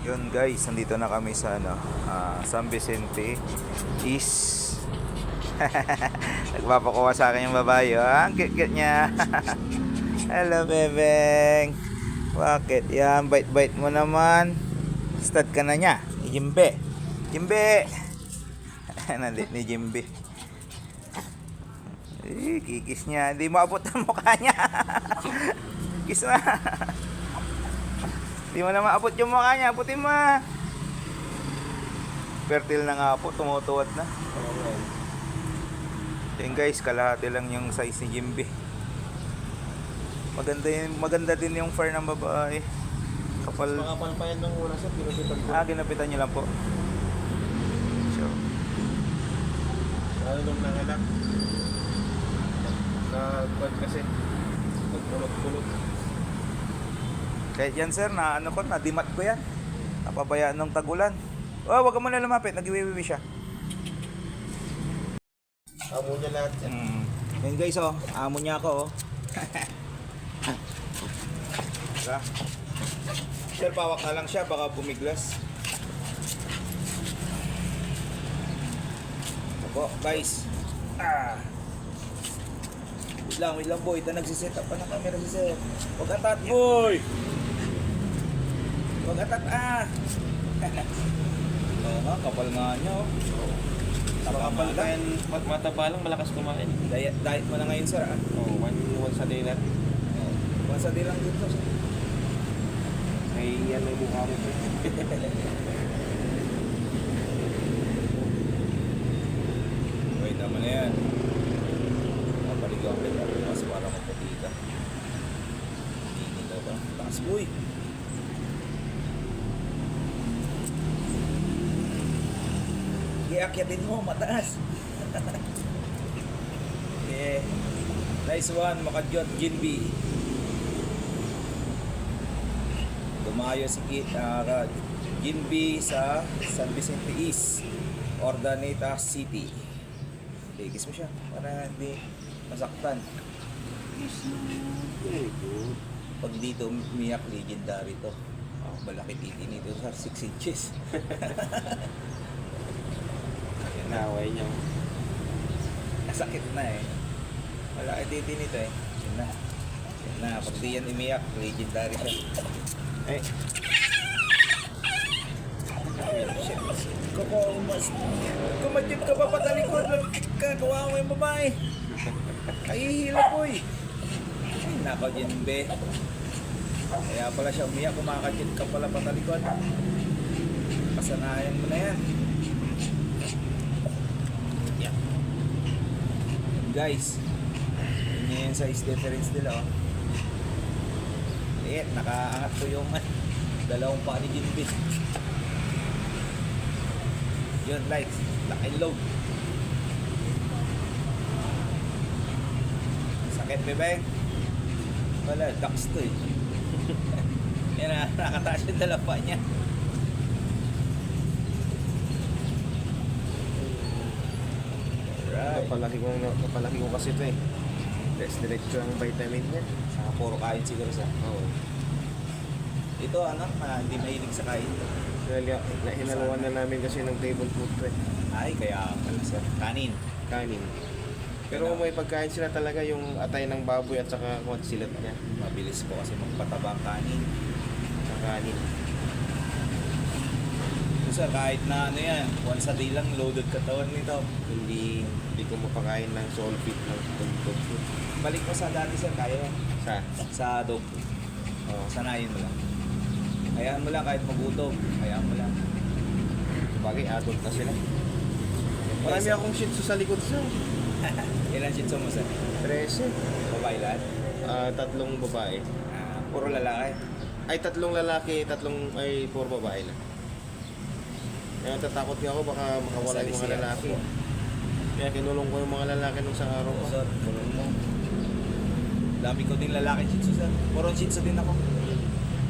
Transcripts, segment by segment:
Yun guys, nandito na kami sa San Vicente East. Nagpapakuha sa akin yung babae. Ang cute niya. Hello bebeng. Bakit yan? Bite-bite mo naman. Stud ka na niya. Ni Jimbe. Jimbe. Nandito ni Jimbe. Kikis niya. Hindi maabot ang mukha niya. Kiss na. Hindi mo na maabot yung mukha niya. Abutin mo. Fertile na nga po. Tumutuwad na. Yan guys, kalahati lang yung size ni Jimbe. Maganda din yung fur ng babae. Kapal. Makapal pa yan ng una sa pinupitan ko. Ginapitan niyo lang po. So, Lalo nung nanganak. Nagpad kasi. Pagpulot-pulot. kahit yan sir, nadimat ko yan. Napabayaan ng tagulan. Oh, wag ka muna lumapit. Nag-iwiwi siya. Amo niya lahat yan. Yan guys, oh. Amo niya ako, oh. Diba? Sir, pawak na lang siya. Baka bumiglas. Opo, guys. Wait lang boy. Ito nagsiset up pa ng camera si sir. Huwag atat, boy! Huwag atat, Oo nga, kapal nga niya, oh. Makapal pa yan. Mataba lang, malakas kumain. Diet mo na ngayon, sir, Oh, one sa day lang. Once a day lang dito, sir. May yan may mukha mo pa. Wait, tama na yan. Napaligaw ka na. Mas para maputi ka. Hindi ka ba? Taas, boy. Iakyatin mo, mataas. Yeah. Nice one, makadyot, Jinbi. Dumayo si Jinbi sa San Vicente East, Ordaneta City. Legis mo siya para hindi masaktan. Pag dito, miyak legendary to. Malaki titi nito sa 6 inches. Naway niyo. Sakit na eh. Malaki titi nito eh. Yun na. Yun na. Pag di yan umiyak, legendary siya. Eh. Shit. Kumadjud ka pa patalikod. Kagawa mo yung babae. Kahihila po eh. Ay, nakaw Jimbe. Kaya pala siya umiyak. Kumakadjud ka pala patalikod. Kasanayan mo na yan. Yeah. Guys. Yun yung size difference nila, oh. Nakaangat ko yung dalawang paa ni Jinbi. Yun, likes. Lock and load. Sakit, bebeng. Wala, ducks to eh. Yan na, nakataas yung dalawang paa niya. Alright. Kapalaki ko kasi ito eh. Diretso ang vitamin niya. Saka puro kain siguro sa. Oo. Ito anak na hindi mahilig sa kain. Kaya hinaluan na namin kasi ng table food to eh. Ay, kaya pala sir. Kanin. Kanin. Pero may pagkain sila talaga yung atay ng baboy at saka kung silat niya. Mabilis po kasi magpataba ang kanin. Sa kanin. So sir, kahit na ano yan, once a day lang loaded katawan nito. Hindi ko mapakain ng soul feed ng dog food. Balik mo sa dati sir, kaya yan. Sa dog food. Oo. Sanayin mo lang. Hayaan mo lang kahit magutom. Hayaan mo lang. Bagay, adult na sila. Marami akong shih tzu sa likod sir. Ilan shih tzu mo sir? 13. Babae lahat? 3 babae. Puro lalaki. Ay, 3 lalaki, puro babae lang. Kaya natatakot nga ako baka makawala yung mga lalaki. Kaya kinulong ko yung mga lalaki nung sa araw ko. Sir, kulong mo. Dami ko din lalaki shih tzu sir. Puro shih tzu din ako.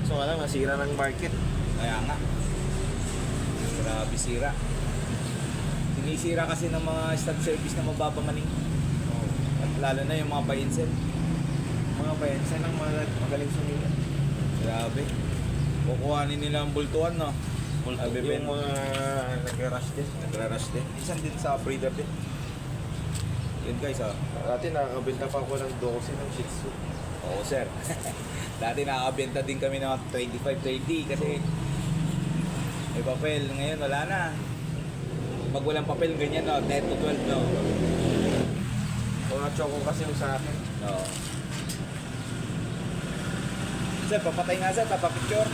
So alam, nasira ng market. Kaya nga. Grabe sira. Sinisira kasi ng mga stud service na mababamaling. At lalo na yung mga buy-and-sell. Mga bayansan ang magaling sumila. Grabe. Kukuhanin nila ang bultuan, no? Yung mga nag-rush din. Nagraras din. Isan din sa breeder din. Yun guys, oh. Dati nakakabenta pa ako ng 12 ng Shih Tzu. Oo, sir. Dati nakakabenta din kami ng 25-30 kasi may papel. Ngayon, wala na. Pag walang papel, ganyan, no? 10 to 12, no? Mga choco kasi yung sa akin. No. Sir, papatay nga, sir. Papapicture.